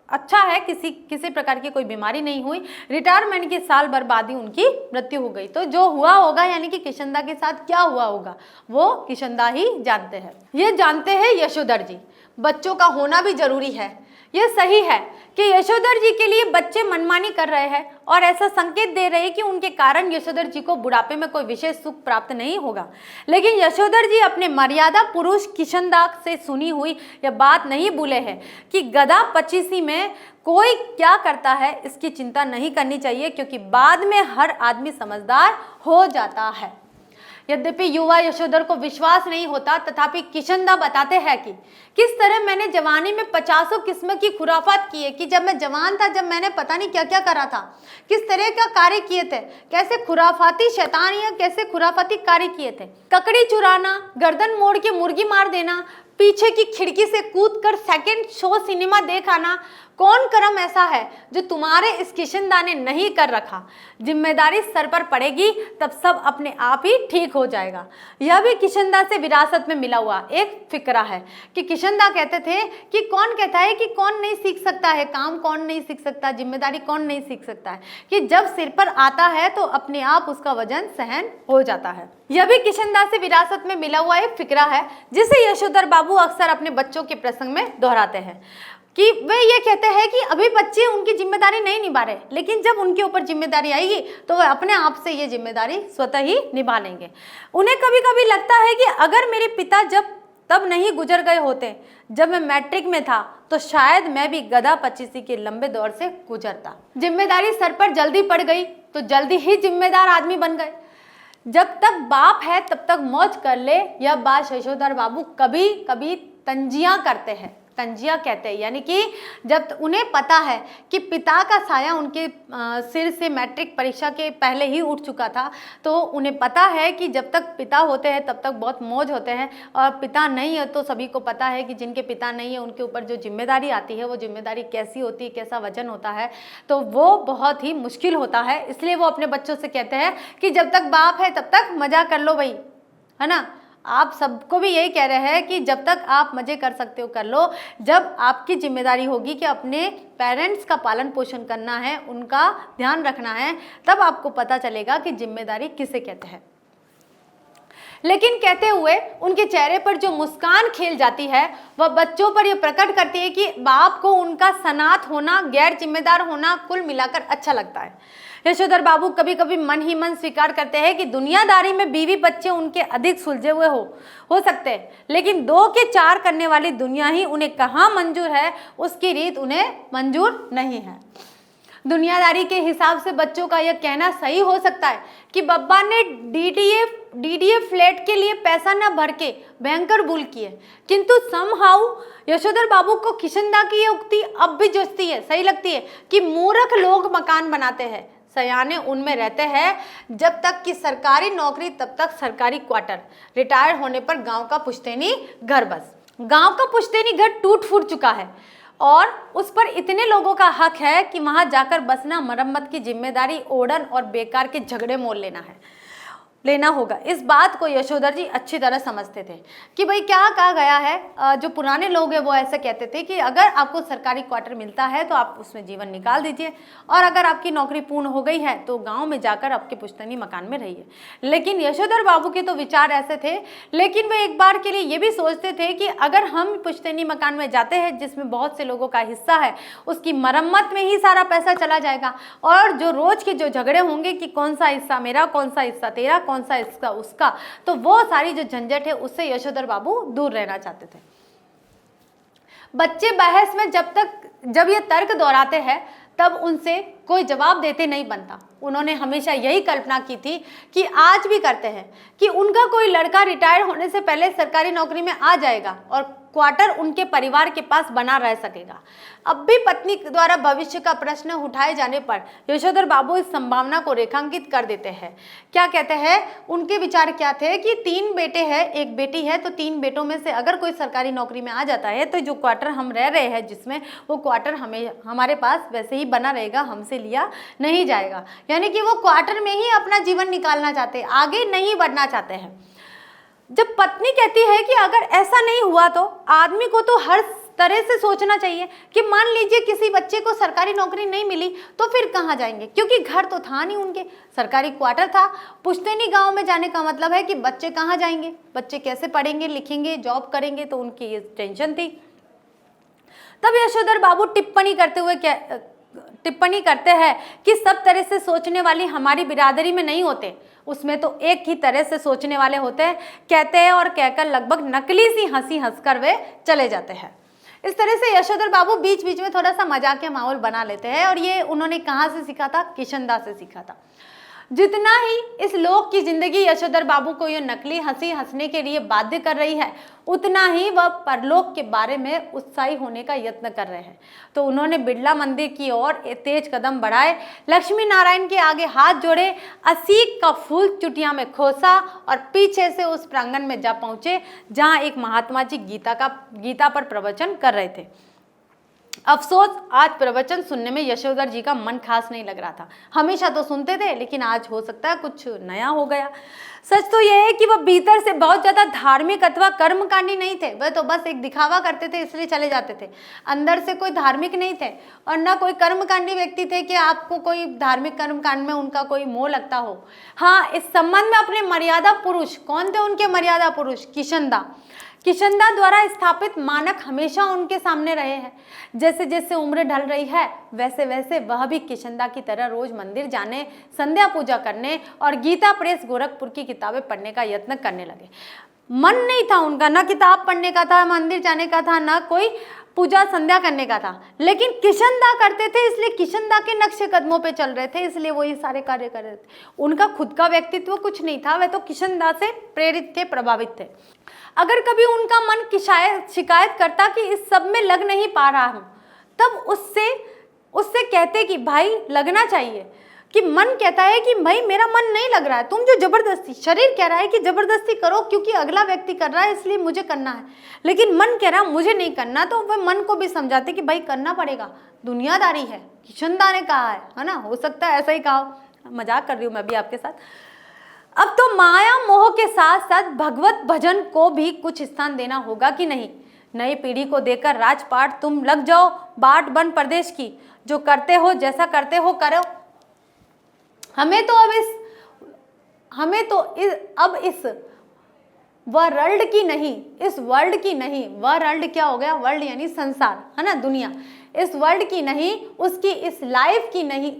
अच्छा है, किसी प्रकार की कोई बीमारी नहीं हुई। रिटायरमेंट के साल भर बाद ही उनकी मृत्यु हो गई। तो जो हुआ होगा, यानी कि किशन दा के साथ क्या हुआ होगा, वो किशन दा ही जानते हैं। ये जानते हैं यशोधर जी। बच्चों का होना भी जरूरी है। यह सही है कि यशोधर जी के लिए बच्चे मनमानी कर रहे हैं और ऐसा संकेत दे रहे हैं कि उनके कारण यशोधर जी को बुढ़ापे में कोई विशेष सुख प्राप्त नहीं होगा। लेकिन यशोधर जी अपने मर्यादा पुरुष किशन दा से सुनी हुई यह बात नहीं भूले हैं कि गधा पचीसी में कोई क्या करता है, इसकी चिंता नहीं करनी चाहिए, क्योंकि बाद में हर आदमी समझदार हो जाता है। यद्यपि युवा यशोधर को विश्वास नहीं होता, तथापि किशन दा बताते हैं कि किस तरह मैंने जवानी में 50 किस्म की खुराफात की है, कि जब मैं जवान था, जब मैंने पता नहीं क्या क्या करा था, किस तरह का कार्य किए थे, कैसे खुराफाती शैतानियां, कैसे खुराफाती कार्य किए थे। ककड़ी चुराना, गर्दन मोड़ के मुर्गी मार देना, पीछे की खिड़की से कूदकर सेकंड शो सिनेमा देख आना, कौन कर्म ऐसा है जो तुम्हारे इस किशन दा ने नहीं कर रखा। जिम्मेदारी सर पर पड़ेगी तब सब अपने आप ही ठीक हो जाएगा। यह भी किशन दा से विरासत में मिला हुआ एक फिक्रा है कि किशन दा कहते थे कि कौन कहता है कि कौन नहीं सीख सकता है काम, कौन नहीं सीख सकता, जिम्मेदारी कौन नहीं सीख सकता है, कि जब सिर पर आता है तो अपने आप उसका वजन सहन हो जाता है। यह भी किशन दा से विरासत में मिला हुआ एक फिक्रा है, जिसे यशोधर बाबू अक्सर अपने बच्चों के प्रसंग में दोहराते हैं, कि वे ये कहते हैं कि अभी बच्चे उनकी जिम्मेदारी नहीं निभा रहे, लेकिन जब उनके ऊपर जिम्मेदारी आएगी तो वे अपने आप से ये जिम्मेदारी स्वतः ही निभा लेंगे। उन्हें कभी कभी लगता है कि अगर मेरे पिता तब नहीं गुजर गए होते जब मैं मैट्रिक में था, तो शायद मैं भी गधा पचीसी के लंबे दौर से गुजरता। जिम्मेदारी सर पर जल्दी पड़ गई तो जल्दी ही जिम्मेदार आदमी बन गए। जब तक बाप है तब तक मौज कर ले, यह बात यशोधर बाबू कभी कभी तंजियां करते हैं। तंजिया कहते हैं, यानी कि जब उन्हें पता है कि पिता का साया उनके सिर से मैट्रिक परीक्षा के पहले ही उठ चुका था, तो उन्हें पता है कि जब तक पिता होते हैं तब तक बहुत मौज होते हैं, और पिता नहीं है तो सभी को पता है कि जिनके पिता नहीं है उनके ऊपर जो जिम्मेदारी आती है वो जिम्मेदारी कैसी होती है, कैसा वजन होता है, तो वो बहुत ही मुश्किल होता है। इसलिए वो अपने बच्चों से कहते हैं कि जब तक बाप है तब तक मजा कर लो भाई, है ना। आप सबको भी यही कह रहे हैं कि जब तक आप मजे कर सकते हो कर लो, जब आपकी जिम्मेदारी होगी कि अपने पेरेंट्स का पालन पोषण करना है, उनका ध्यान रखना है, तब आपको पता चलेगा कि जिम्मेदारी किसे कहते हैं। लेकिन कहते हुए उनके चेहरे पर जो मुस्कान खेल जाती है वह बच्चों पर यह प्रकट करती है कि बाप को उनका सनात होना, गैर जिम्मेदार होना कुल मिलाकर अच्छा लगता है। यशोधर बाबू कभी कभी मन ही मन स्वीकार करते हैं कि दुनियादारी में बीवी बच्चे उनके अधिक सुलझे हुए हो सकते हैं, लेकिन 2 के 4 करने वाली दुनिया ही उन्हें कहाँ मंजूर है, उसकी रीत उन्हें मंजूर नहीं है। दुनियादारी के हिसाब से बच्चों का यह कहना सही हो सकता है कि बब्बा ने डीडीए फ्लैट के लिए पैसा न भर के भयंकर भूल की है, किंतु समहाउ यशोधर बाबू को किशनदा की यह उक्ति अब भी जचती है, सही लगती है कि मूर्ख लोग मकान बनाते हैं, सयाने उनमें रहते हैं, जब तक कि सरकारी नौकरी तब तक सरकारी क्वार्टर, रिटायर होने पर गांव का पुश्तैनी घर। बस गांव का पुश्तैनी घर टूट फूट चुका है और उस पर इतने लोगों का हक है कि वहां जाकर बसना, मरम्मत की जिम्मेदारी ओढ़न और बेकार के झगड़े मोल लेना होगा। इस बात को यशोधर जी अच्छी तरह समझते थे कि भाई क्या कहा गया है, जो पुराने लोग हैं वो ऐसा कहते थे कि अगर आपको सरकारी क्वार्टर मिलता है तो आप उसमें जीवन निकाल दीजिए, और अगर आपकी नौकरी पूर्ण हो गई है तो गांव में जाकर आपके पुश्तैनी मकान में रहिए। लेकिन यशोधर बाबू के तो विचार ऐसे थे, लेकिन वे एक बार के लिए ये भी सोचते थे कि अगर हम पुश्तैनी मकान में जाते हैं जिसमें बहुत से लोगों का हिस्सा है, उसकी मरम्मत में ही सारा पैसा चला जाएगा, और जो रोज के जो झगड़े होंगे कि कौन सा हिस्सा मेरा, कौन सा हिस्सा तेरा, कौन सा इसका उसका, तो वो सारी जो झंझट है उससे यशोधर बाबू दूर रहना चाहते थे। बच्चे बहस में जब ये तर्क दोहराते हैं तब उनसे कोई जवाब देते नहीं बनता। उन्होंने हमेशा यही कल्पना की थी कि आज भी करते हैं कि उनका कोई लड़का रिटायर होने से पहले सरकारी नौकरी में आ जाएगा और क्वार्टर उनके परिवार के पास बना रह सकेगा। अब भी पत्नी द्वारा भविष्य का प्रश्न उठाए जाने पर यशोधर बाबू इस संभावना को रेखांकित कर देते हैं। क्या कहते हैं, उनके विचार क्या थे कि 3 बेटे हैं, 1 बेटी है, तो 3 बेटों में से अगर कोई सरकारी नौकरी में आ जाता है तो जो क्वार्टर हम रह रहे हैं जिसमें, वो क्वार्टर हमारे पास वैसे ही बना रहेगा, हमसे लिया नहीं जाएगा। यानी कि वो क्वार्टर में ही अपना जीवन निकालना चाहते हैं, आगे नहीं बढ़ना चाहते हैं। जब पत्नी कहती है कि अगर ऐसा नहीं हुआ तो आदमी को तो हर तरह से सोचना चाहिए कि मान लीजिए किसी बच्चे को सरकारी नौकरी नहीं मिली तो फिर कहाँ जाएंगे, क्योंकि घर तो था नहीं उनके, सरकारी क्वार्टर था। पुश्तैनी गांव में जाने का मतलब है कि बच्चे कहाँ जाएंगे, बच्चे कैसे पढ़ेंगे लिखेंगे, जॉब करेंगे, तो उनकी ये टेंशन थी। तब यशोधर बाबू टिप्पणी करते हैं कि सब तरह से सोचने वाली हमारी बिरादरी में नहीं होते, उसमें तो एक ही तरह से सोचने वाले होते हैं, कहते हैं और कहकर लगभग नकली सी हंसी हंसकर वे चले जाते हैं। इस तरह से यशोधर बाबू बीच बीच में थोड़ा सा मजाकिया माहौल बना लेते हैं, और ये उन्होंने कहाँ से सीखा था, किशनदा से सीखा था। जितना ही इस लोक की जिंदगी यशोधर बाबू को ये नकली हंसी हंसने के लिए बाध्य कर रही है, उतना ही वह परलोक के बारे में उत्साही होने का यत्न कर रहे हैं। तो उन्होंने बिड़ला मंदिर की ओर तेज कदम बढ़ाए, लक्ष्मी नारायण के आगे हाथ जोड़े, असीक का फूल चुटिया में खोसा और पीछे से उस प्रांगण में जा पहुंचे जहां एक महात्मा जी गीता पर प्रवचन कर रहे थे। अफसोस आज प्रवचन सुनने में यशोधर जी का मन खास नहीं लग रहा था। हमेशा तो सुनते थे, लेकिन आज हो सकता है कुछ नया हो गया। सच तो यह है कि वह भीतर से बहुत ज्यादा धार्मिक अथवा कर्मकांडी नहीं थे, वह तो बस एक दिखावा करते थे इसलिए चले जाते थे। अंदर से कोई धार्मिक नहीं थे और न कोई कर्मकांडी व्यक्ति थे कि आपको कोई धार्मिक कर्मकांड में उनका कोई मोह लगता हो। हाँ, इस संबंध में अपने मर्यादा पुरुष, कौन थे उनके मर्यादा पुरुष, किशनदा द्वारा स्थापित मानक हमेशा उनके सामने रहे हैं। जैसे जैसे उम्र ढल रही है वैसे वैसे वह भी किशनदा की तरह रोज मंदिर जाने, संध्या पूजा करने और गीता प्रेस गोरखपुर की किताबें पढ़ने का यत्न करने लगे। मन नहीं था उनका, न किताब पढ़ने का था, मंदिर जाने का था, न कोई पूजा संध्या करने का था, लेकिन किशनदा करते थे, इसलिए किशनदा के नक्शे कदमों पे चल रहे थे, इसलिए वो ये सारे कार्य कर रहे थे। उनका खुद का व्यक्तित्व कुछ नहीं था, वे तो किशनदा से प्रेरित थे, प्रभावित थे। अगर कभी उनका मन शिकायत करता कि इस सब में लग नहीं पा रहा हूं, तब उससे कहते कि भाई लगना चाहिए, कि मन कहता है कि भाई मेरा मन नहीं लग रहा है, तुम जो जबरदस्ती, शरीर कह रहा है कि जबरदस्ती करो क्योंकि अगला व्यक्ति कर रहा है इसलिए मुझे करना है, लेकिन मन कह रहा मुझे नहीं करना, तो वह मन को भी समझाते कि भाई करना पड़ेगा, दुनियादारी है, किशनदा ने कहा है ना, हो सकता है ऐसा ही कहा हो, मजाक कर रही हूँ मैं भी आपके साथ। अब तो माया मोह के साथ साथ भगवत भजन को भी कुछ स्थान देना होगा कि नहीं। नई पीढ़ी को देकर राजपाट तुम लग जाओ बाट बन प्रदेश की, जो करते हो जैसा करते हो करो। हमें तो अब इस वर्ल्ड की नहीं, इस वर्ल्ड की नहीं, वर्ल्ड क्या हो गया, वर्ल्ड यानी संसार है ना, दुनिया, इस वर्ल्ड की नहीं, उसकी इस लाइफ की नहीं,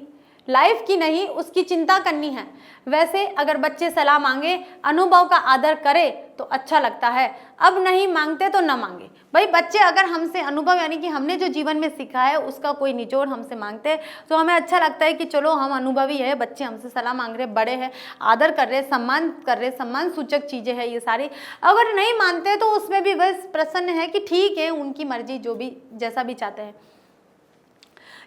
लाइफ की नहीं, उसकी चिंता करनी है। वैसे अगर बच्चे सलाह मांगे, अनुभव का आदर करे तो अच्छा लगता है, अब नहीं मांगते तो न मांगे। भाई बच्चे अगर हमसे अनुभव यानी कि हमने जो जीवन में सीखा है उसका कोई निचोड़ हमसे मांगते हैं तो हमें अच्छा लगता है कि चलो हम अनुभवी है, बच्चे हमसे सलाह मांग रहे, बड़े हैं, आदर कर रहे, सम्मान कर रहे, सम्मान सूचक चीज़ें हैं ये सारी। अगर नहीं मानते तो उसमें भी बस प्रसन्न है कि ठीक है, उनकी मर्जी, जो भी जैसा भी चाहते हैं।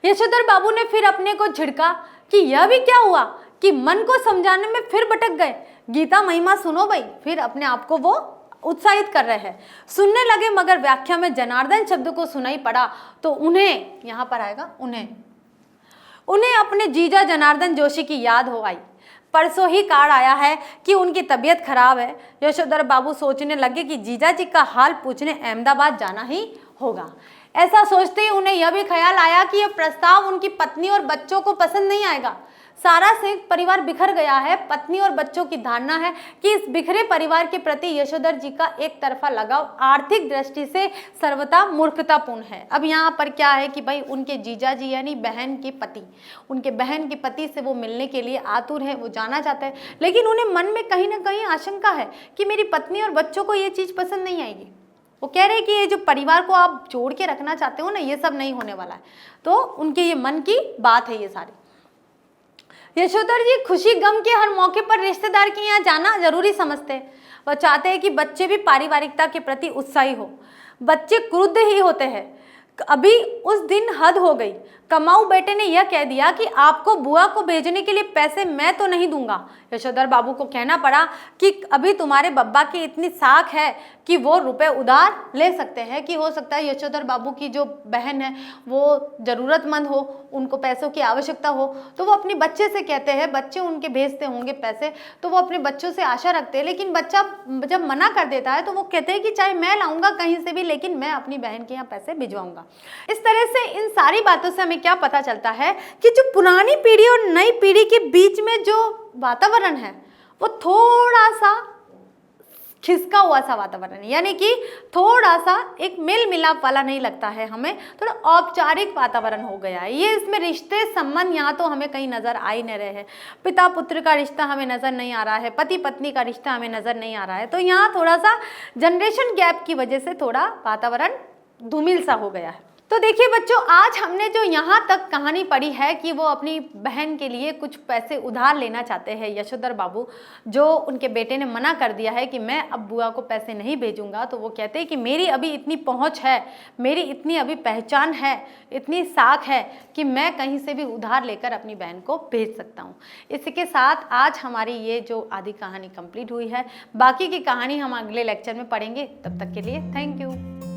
यशोधर बाबू ने फिर अपने को झिड़का कि यह भी क्या हुआ कि मन को समझाने में फिर भटक गए। गीता महिमा सुनो भाई, फिर अपने आप को वो उत्साहित कर रहे हैं। सुनने लगे मगर व्याख्या में जनार्दन शब्द को सुनाई पड़ा तो उन्हें, यहाँ पर आएगा उन्हें अपने जीजा जनार्दन जोशी की याद हो आई। परसों ही कार्ड आया है कि उनकी तबीयत खराब है। यशोधर बाबू सोचने लगे कि जीजा जी का हाल पूछने अहमदाबाद जाना ही होगा। ऐसा सोचते ही उन्हें यह भी ख्याल आया कि यह प्रस्ताव उनकी पत्नी और बच्चों को पसंद नहीं आएगा। सारा संयुक्त परिवार बिखर गया है। पत्नी और बच्चों की धारणा है कि इस बिखरे परिवार के प्रति यशोधर जी का एक तरफा लगाव आर्थिक दृष्टि से सर्वथा मूर्खतापूर्ण है। अब यहाँ पर क्या है कि भाई उनके जीजा जी यानी बहन के पति, उनके बहन के पति से वो मिलने के लिए आतुर है, वो जाना चाहते हैं, लेकिन उन्हें मन में कहीं ना कहीं आशंका है कि मेरी पत्नी और बच्चों को ये चीज़ पसंद नहीं आएगी। वो कह रहे हैं कि ये जो परिवार को आप जोड़ के रखना चाहते हो ना, ये सब नहीं होने वाला है। तो उनके ये मन की बात है ये सारी। यशोधर जी खुशी गम के हर मौके पर रिश्तेदार के यहाँ जाना जरूरी समझते हैं। वह चाहते हैं कि बच्चे भी पारिवारिकता के प्रति उत्साही हो। बच्चे क्रुद्ध ही होते हैं। अभी उस दिन हद हो गई। कमाऊ बेटे ने यह कह दिया कि आपको बुआ को भेजने के लिए पैसे मैं तो नहीं दूंगा। यशोधर बाबू को कहना पड़ा कि अभी तुम्हारे बब्बा की इतनी साख है कि वो रुपए उधार ले सकते हैं, कि हो सकता है यशोधर बाबू की जो बहन है वो ज़रूरतमंद हो, उनको पैसों की आवश्यकता हो, तो वो अपने बच्चे से कहते हैं, बच्चे उनके भेजते होंगे पैसे, तो वो अपने बच्चों से आशा रखते हैं। लेकिन बच्चा जब मना कर देता है तो वो कहते हैं कि चाहे मैं लाऊंगा कहीं से भी, लेकिन मैं अपनी बहन के यहाँ पैसे भिजवाऊंगा। इस तरह से इन सारी बातों से हमें क्या पता चलता है कि जो पुरानी पीढ़ी और नई पीढ़ी के बीच में जो वातावरण है वो थोड़ा सा खिसका हुआ सा वातावरण है, यानी कि थोड़ा सा एक मेल मिलाप वाला नहीं लगता है, हमें थोड़ा औपचारिक वातावरण हो गया है। ये इसमें रिश्ते संबंध यहाँ तो हमें कहीं नजर आ ही नहीं रहे हैं। पिता पुत्र का रिश्ता हमें नजर नहीं आ रहा है, पति पत्नी का रिश्ता हमें नजर नहीं आ रहा है। तो यहाँ थोड़ा सा जनरेशन गैप की वजह से थोड़ा वातावरण धूमिल सा हो गया है। तो देखिए बच्चों, आज हमने जो यहाँ तक कहानी पढ़ी है कि वो अपनी बहन के लिए कुछ पैसे उधार लेना चाहते हैं यशोधर बाबू, जो उनके बेटे ने मना कर दिया है कि मैं अब बुआ को पैसे नहीं भेजूंगा। तो वो कहते हैं कि मेरी अभी इतनी पहुँच है, मेरी इतनी अभी पहचान है, इतनी साख है कि मैं कहीं से भी उधार लेकर अपनी बहन को भेज सकता हूँ। इसके साथ आज हमारी ये जो आधी कहानी कंप्लीट हुई है। बाकी की कहानी हम अगले लेक्चर में पढ़ेंगे। तब तक के लिए थैंक यू।